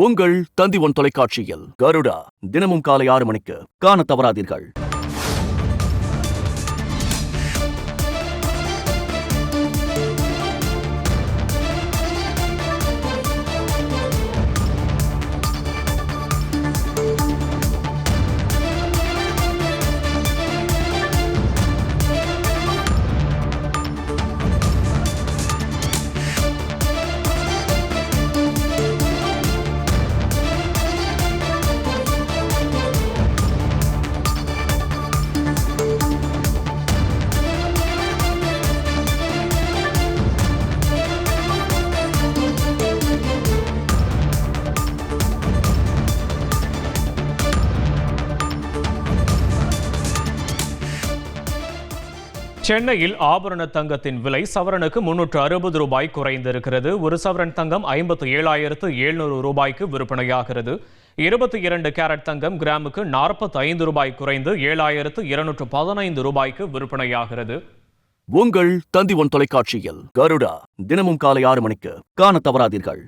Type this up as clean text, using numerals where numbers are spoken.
உங்கள் தந்தி ஒன் தொலைக்காட்சியில் கருடா தினமும் காலை 6 மணிக்கு காண தவறாதீர்கள். சென்னையில் ஆபரண தங்கத்தின் விலை சவரனுக்கு 360 ரூபாய் குறைந்திருக்கிறது. ஒரு சவரன் தங்கம் 57,700 ரூபாய்க்கு விற்பனையாகிறது. 22 கேரட் தங்கம் கிராமுக்கு 45 ரூபாய் குறைந்து 7,215 ரூபாய்க்கு விற்பனையாகிறது. உங்கள் தந்தி ஒன் தொலைக்காட்சியில் கருடா தினமும் காலை 6 மணிக்கு காண தவறாதீர்கள்.